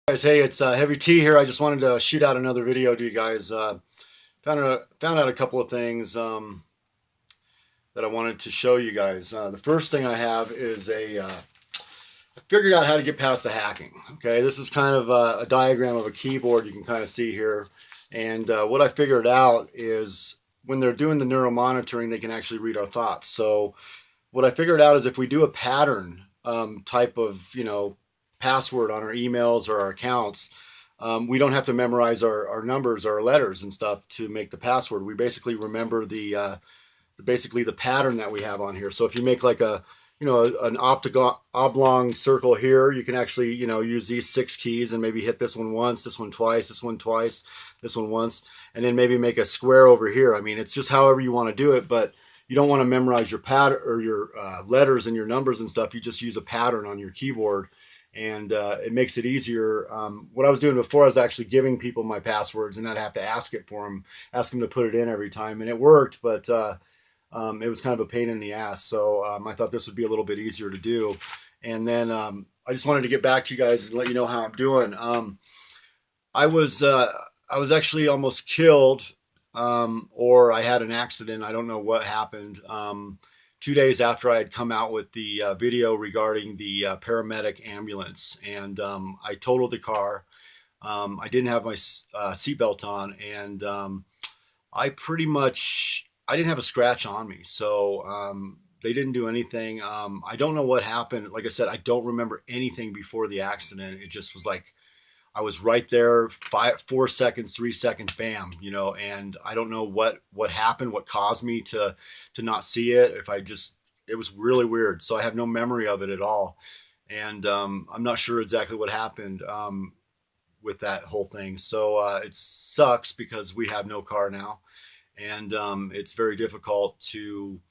Guys, hey, it's Heavy T here. I just wanted to shoot out another video to you guys. Found out a couple of things that I wanted to show you guys. The first thing I have is I figured out how to get past the hacking. Okay, this is kind of a diagram of a keyboard you can kind of see here. And what I figured out is when they're doing the neuromonitoring, they can actually read our thoughts. So what I figured out is if we do a pattern type of, password on our emails or our accounts, we don't have to memorize our numbers or our letters and stuff to make the password. We basically remember basically the pattern that we have on here. So if you make like an octagon oblong circle here, you can actually, use these 6 keys and maybe hit this one once, this one twice, this one twice, this one once, and then maybe make a square over here. I mean, it's just however you want to do it, but you don't want to memorize your pattern or your letters and your numbers and stuff. You just use a pattern on your keyboard, and it makes it easier. What I was doing before, I was actually giving people my passwords, and I'd have to ask them to put it in every time, and it worked, but it was kind of a pain in the ass. So I thought this would be a little bit easier to do. And then I just wanted to get back to you guys and let you know how I'm doing. I was actually almost killed, or I had an accident. I don't know what happened. 2 days after I had come out with the video regarding the paramedic ambulance, and I totaled the car. I didn't have my seatbelt on, and I didn't have a scratch on me, so they didn't do anything. I don't know what happened. Like I said, I don't remember anything before the accident. It just was like I was right there, 4 seconds, 3 seconds, bam, and I don't know what happened, what caused me to not see it. It was really weird. So I have no memory of it at all, and I'm not sure exactly what happened with that whole thing. So it sucks because we have no car now, and it's very difficult to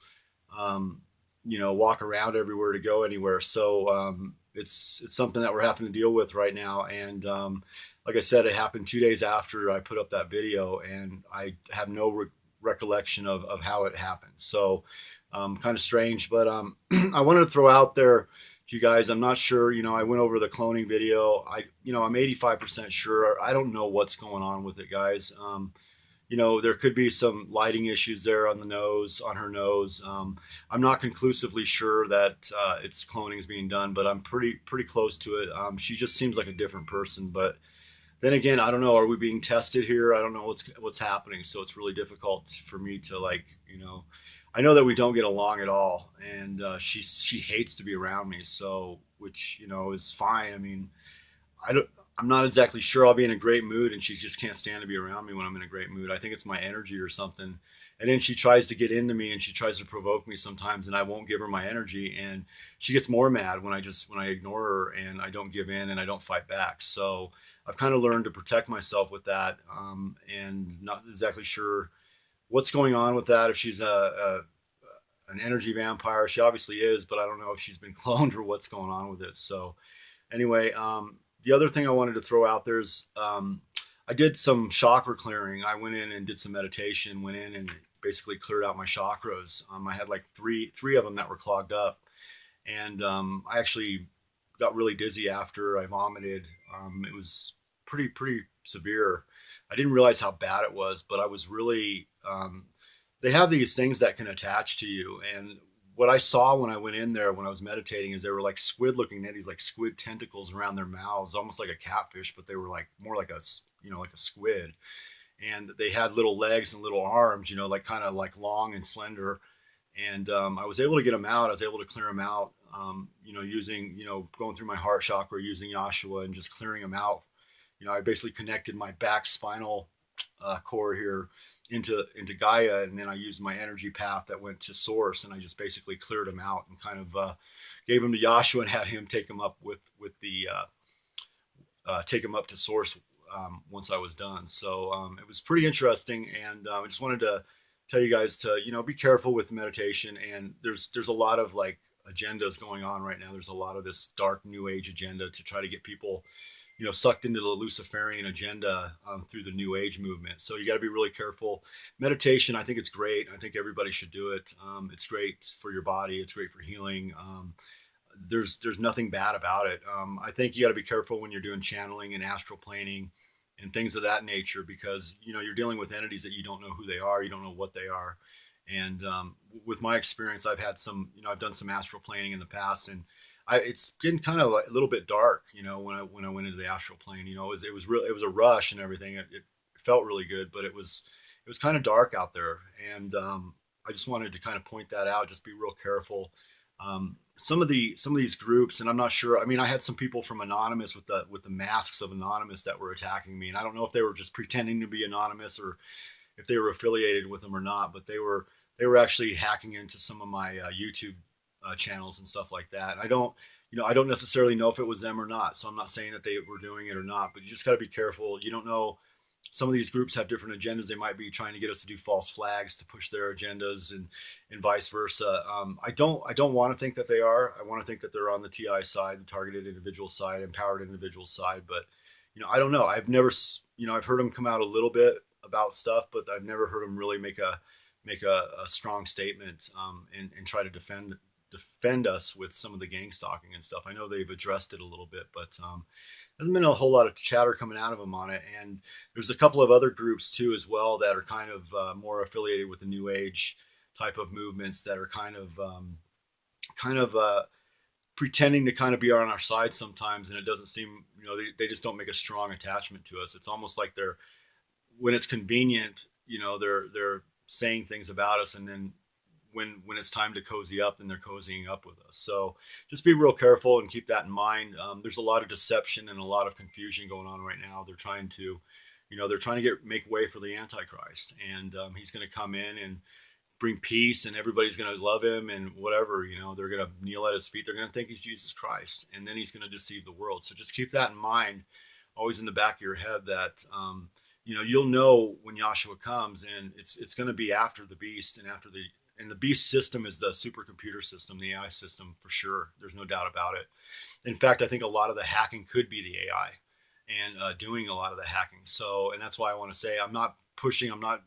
walk around everywhere to go anywhere. So it's something that we're having to deal with right now. And like I said, it happened 2 days after I put up that video, and I have no recollection of how it happened. So kind of strange, but I wanted to throw out there to you guys. I'm not sure. I went over the cloning video. I'm 85% sure. I don't know what's going on with it, guys. There could be some lighting issues there on the nose, on her nose. I'm not conclusively sure that it's cloning is being done, but I'm pretty close to it. She just seems like a different person. But then again, I don't know. Are we being tested here? I don't know what's happening. So it's really difficult for me to I know that we don't get along at all, and she hates to be around me. So which is fine. I mean, I don't. I'm not exactly sure I'll be in a great mood, and she just can't stand to be around me when I'm in a great mood. I think it's my energy or something. And then she tries to get into me, and she tries to provoke me sometimes, and I won't give her my energy, and she gets more mad when I ignore her and I don't give in and I don't fight back. So I've kind of learned to protect myself with that, and not exactly sure what's going on with that. If she's an energy vampire, she obviously is, but I don't know if she's been cloned or what's going on with it. So anyway, the other thing I wanted to throw out there is I did some chakra clearing. I went in and did some meditation, went in and basically cleared out my chakras. I had like three of them that were clogged up. And I actually got really dizzy after I vomited. It was pretty severe. I didn't realize how bad it was, but I was really, they have these things that can attach to you. And what I saw when I went in there when I was meditating is they were like squid looking. They had these like squid tentacles around their mouths, almost like a catfish, but they were like more like like a squid. And they had little legs and little arms, like kind of like long and slender. And I was able to get them out. I was able to clear them out, using, going through my heart chakra, using Yashua and just clearing them out. I basically connected my back spinal core here into Gaia, and then I used my energy path that went to Source, and I just basically cleared him out and kind of gave him to Yashua and had him take him up take him up to Source once I was done. So it was pretty interesting, and I just wanted to tell you guys to be careful with meditation. And there's a lot of like agendas going on right now. There's a lot of this dark new age agenda to try to get people sucked into the Luciferian agenda through the New Age movement. So you got to be really careful. Meditation, I think it's great. I think everybody should do it. It's great for your body. It's great for healing. there's nothing bad about it. I think you got to be careful when you're doing channeling and astral planing and things of that nature, because you're dealing with entities that you don't know who they are, you don't know what they are. And with my experience, I've had some, I've done some astral planing in the past, and it's been kind of like a little bit dark, when I went into the astral plane. It was real, it was a rush and everything. It felt really good, but it was kind of dark out there, and I just wanted to kind of point that out. Just be real careful. Some of these groups, and I'm not sure. I mean, I had some people from Anonymous with the masks of Anonymous that were attacking me, and I don't know if they were just pretending to be anonymous or if they were affiliated with them or not. But they were actually hacking into some of my YouTube channels and stuff like that. And I don't necessarily know if it was them or not. So I'm not saying that they were doing it or not. But you just got to be careful. You don't know. Some of these groups have different agendas. They might be trying to get us to do false flags to push their agendas, and vice versa. I don't want to think that they are. I want to think that they're on the TI side, the targeted individual side, empowered individual side. But I don't know. I've heard them come out a little bit about stuff, but I've never heard them really make a strong statement, and try to defend us with some of the gang stalking and stuff. I know they've addressed it a little bit, but hasn't been a whole lot of chatter coming out of them on it. And there's a couple of other groups too as well that are kind of more affiliated with the New Age type of movements that are kind of pretending to kind of be on our side sometimes, and it doesn't seem, they just don't make a strong attachment to us. It's almost like they're, when it's convenient, they're saying things about us, and then when it's time to cozy up, then they're cozying up with us. So just be real careful and keep that in mind. There's a lot of deception and a lot of confusion going on right now. They're trying to make way for the Antichrist, and he's going to come in and bring peace, and everybody's going to love him and whatever. They're going to kneel at his feet. They're going to think he's Jesus Christ, and then he's going to deceive the world. So just keep that in mind, always in the back of your head, that you'll know when Yahshua comes, and it's going to be after the beast, and the beast system is the supercomputer system, the AI system, for sure. There's no doubt about it. In fact, I think a lot of the hacking could be the AI, and doing a lot of the hacking. So, and that's why I want to say I'm not pushing. I'm not,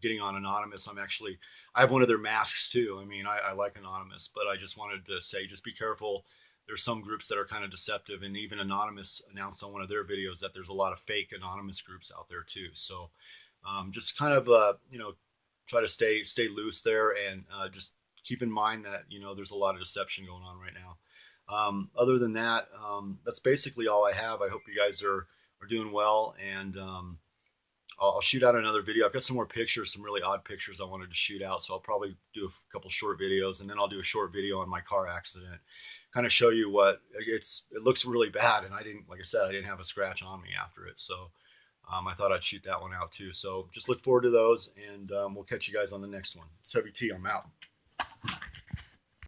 getting on Anonymous. I have one of their masks too. I mean, I like Anonymous, but I just wanted to say, just be careful. There's some groups that are kind of deceptive, and even Anonymous announced on one of their videos that there's a lot of fake Anonymous groups out there too. So just kind of try to stay loose there, and just keep in mind that there's a lot of deception going on right now. Other than that, that's basically all I have. I hope you guys are doing well, and I'll shoot out another video. I've got some more pictures, some really odd pictures I wanted to shoot out, so I'll probably do a couple short videos, and then I'll do a short video on my car accident, kind of show you what it looks really bad, and like I said, I didn't have a scratch on me after it. So I thought I'd shoot that one out too. So just look forward to those, and we'll catch you guys on the next one. It's Heavy T. I'm out.